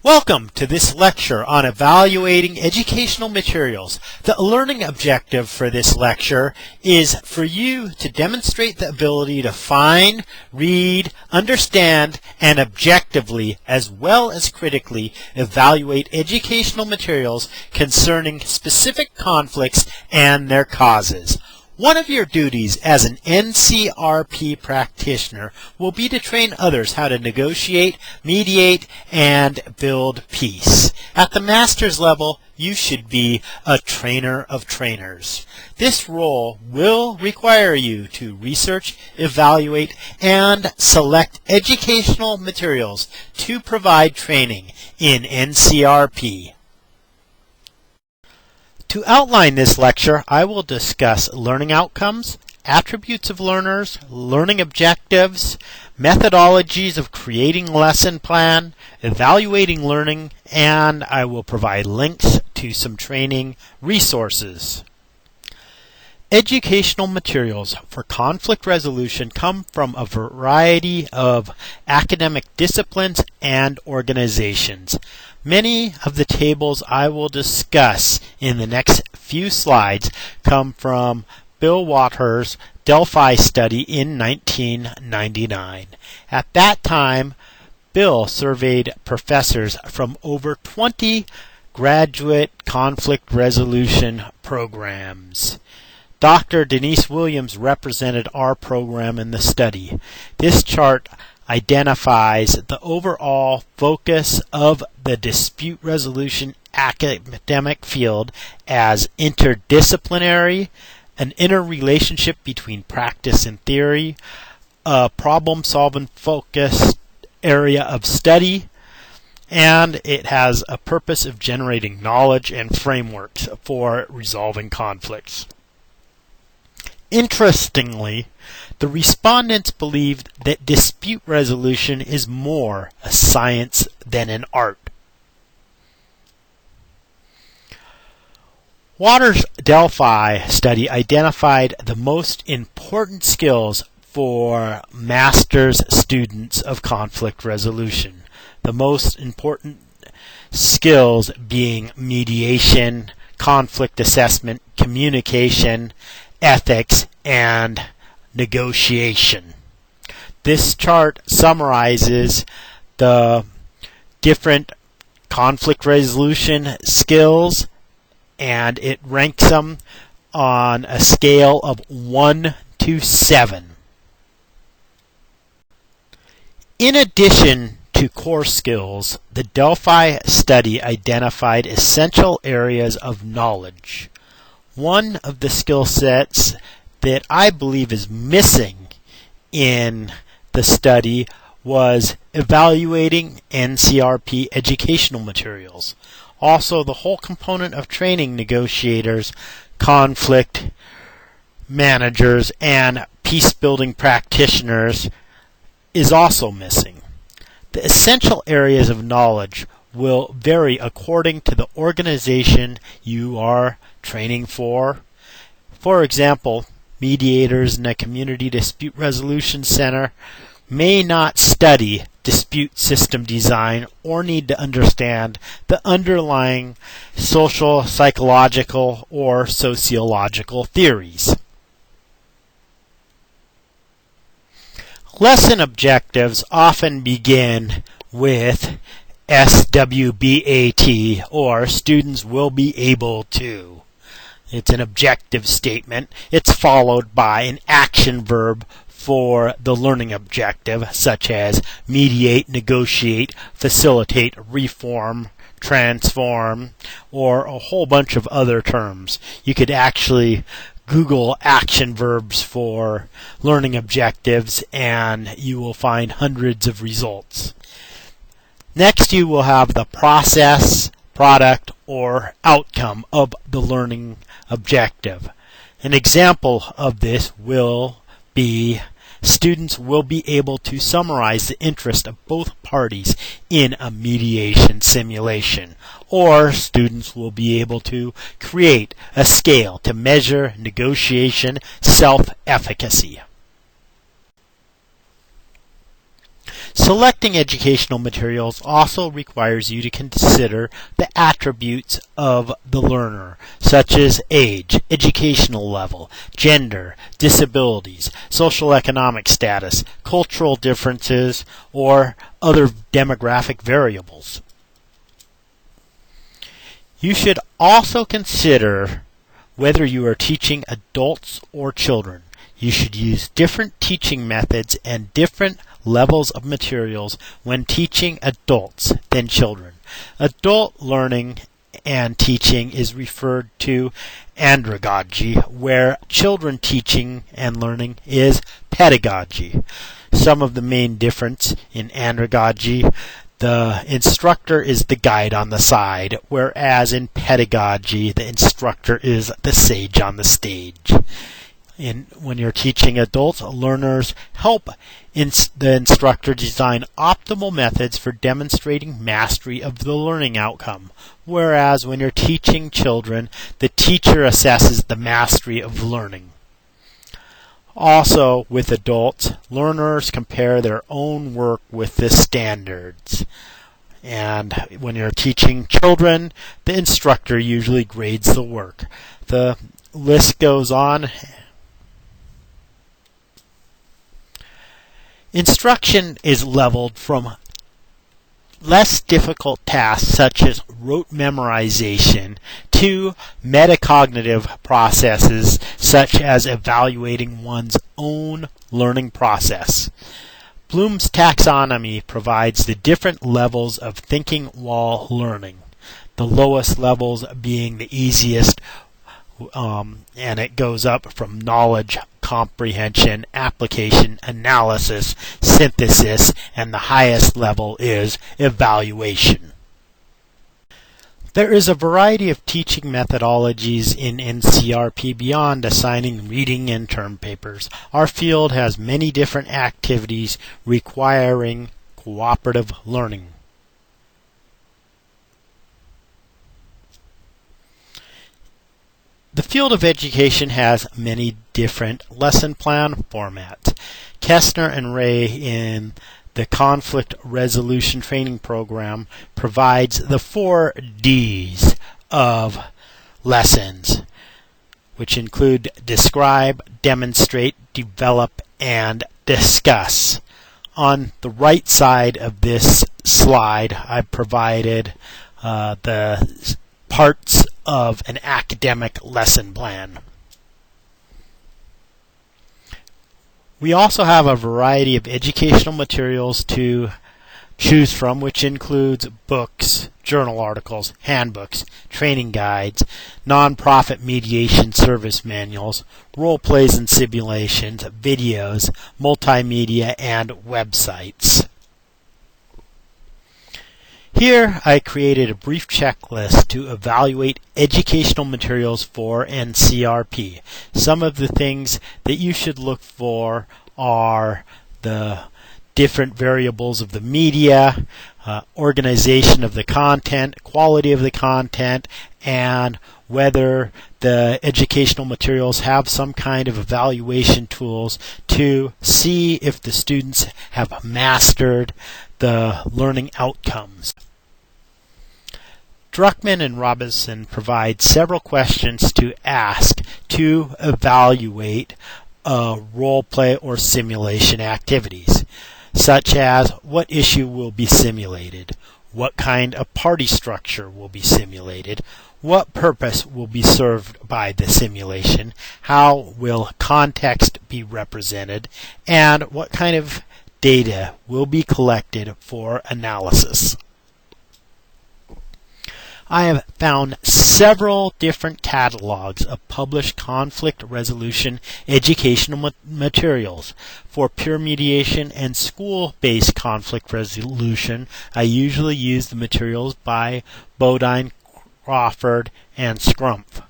Welcome to this lecture on evaluating educational materials. The learning objective for this lecture is for you to demonstrate the ability to find, read, understand, and objectively as well as critically evaluate educational materials concerning specific conflicts and their causes. One of your duties as an NCRP practitioner will be to train others how to negotiate, mediate, and build peace. At the master's level, you should be a trainer of trainers. This role will require you to research, evaluate, and select educational materials to provide training in NCRP. To outline this lecture, I will discuss learning outcomes, attributes of learners, learning objectives, methodologies of creating a lesson plan, evaluating learning, and I will provide links to some training resources. Educational materials for conflict resolution come from a variety of academic disciplines and organizations. Many of the tables I will discuss in the next few slides come from Bill Waters' Delphi study in 1999. At that time, Bill surveyed professors from over 20 graduate conflict resolution programs. Dr. Denise Williams represented our program in the study. This chart identifies the overall focus of the dispute resolution academic field as interdisciplinary, an interrelationship between practice and theory, a problem-solving focused area of study, and it has a purpose of generating knowledge and frameworks for resolving conflicts. Interestingly, the respondents believed that dispute resolution is more a science than an art. Waters' Delphi study identified the most important skills for master's students of conflict resolution. The most important skills being mediation, conflict assessment, communication, ethics, and negotiation. This chart summarizes the different conflict resolution skills, and it ranks them on a scale of 1 to 7. In addition to core skills, the Delphi study identified essential areas of knowledge. One of the skill sets that I believe is missing in the study was evaluating NCRP educational materials. Also, the whole component of training negotiators, conflict managers, and peace-building practitioners is also missing. The essential areas of knowledge will vary according to the organization you are training for. For example, mediators in a community dispute resolution center may not study dispute system design or need to understand the underlying social, psychological, or sociological theories. Lesson objectives often begin with SWBAT, or students will be able to. It's an objective statement. It's followed by an action verb for the learning objective, such as mediate, negotiate, facilitate, reform, transform, or a whole bunch of other terms. You could actually Google action verbs for learning objectives and you will find hundreds of results. Next, you will have the process, product, or outcome of the learning objective. An example of this will be students will be able to summarize the interest of both parties in a mediation simulation, or students will be able to create a scale to measure negotiation self-efficacy. Selecting educational materials also requires you to consider the attributes of the learner, such as age, educational level, gender, disabilities, social economic status, cultural differences, or other demographic variables. You should also consider whether you are teaching adults or children. You should use different teaching methods and different levels of materials when teaching adults than children. Adult learning and teaching is referred to andragogy, where children teaching and learning is pedagogy. Some of the main difference in andragogy: the instructor is the guide on the side, whereas in pedagogy, the instructor is the sage on the stage. When you're teaching adults, learners help the instructor design optimal methods for demonstrating mastery of the learning outcome, whereas when you're teaching children, the teacher assesses the mastery of learning. Also, with adults, learners compare their own work with the standards. And when you're teaching children, the instructor usually grades the work. The list goes on. Instruction is leveled from less difficult tasks such as rote memorization to metacognitive processes such as evaluating one's own learning process. Bloom's taxonomy provides the different levels of thinking while learning, the lowest levels being the easiest, and it goes up from knowledge, comprehension, application, analysis, synthesis, and the highest level is evaluation. There is a variety of teaching methodologies in NCRP beyond assigning reading and term papers. Our field has many different activities requiring cooperative learning. The field of education has many different lesson plan formats. Kestner and Ray in the Conflict Resolution Training Program provides the 4 Ds of lessons, which include describe, demonstrate, develop, and discuss. On the right side of this slide, I provided the parts of an academic lesson plan. We also have a variety of educational materials to choose from, which includes books, journal articles, handbooks, training guides, nonprofit mediation service manuals, role plays and simulations, videos, multimedia, and websites. Here I created a brief checklist to evaluate educational materials for NCRP. Some of the things that you should look for are the different variables of the media, organization of the content, quality of the content, and whether the educational materials have some kind of evaluation tools to see if the students have mastered the learning outcomes. Druckmann and Robinson provide several questions to ask to evaluate role play or simulation activities, such as what issue will be simulated, what kind of party structure will be simulated, what purpose will be served by the simulation, how will context be represented, and what kind of data will be collected for analysis. I have found several different catalogs of published conflict resolution educational materials. For peer mediation and school-based conflict resolution, I usually use the materials by Bodine, Crawford, and Scrumpf.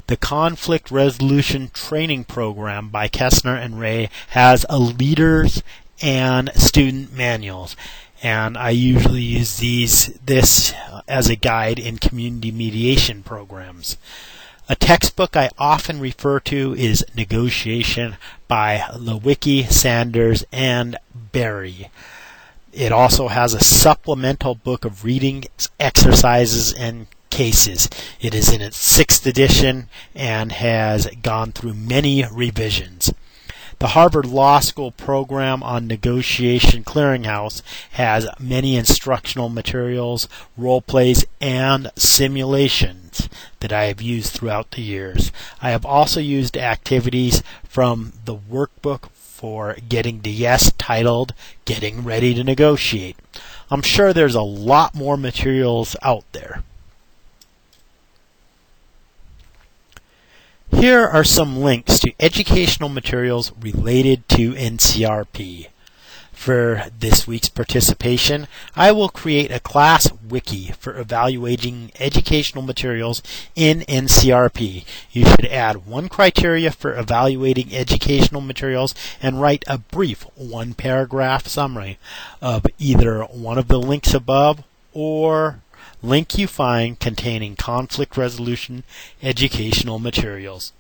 The Conflict Resolution Training Program by Kestner and Ray has a leaders and student manuals, and I usually use this as a guide in community mediation programs. A textbook I often refer to is Negotiation by Lewicki, Sanders, and Berry. It also has a supplemental book of reading exercises and cases. It is in its 6th edition and has gone through many revisions. The Harvard Law School program on Negotiation Clearinghouse has many instructional materials, role plays, and simulations that I have used throughout the years. I have also used activities from the workbook for Getting to Yes titled Getting Ready to Negotiate. I'm sure there's a lot more materials out there. Here are some links to educational materials related to NCRP. For this week's participation, I will create a class wiki for evaluating educational materials in NCRP. You should add one criteria for evaluating educational materials and write a brief 1-paragraph summary of either one of the links above or link you find containing conflict resolution educational materials.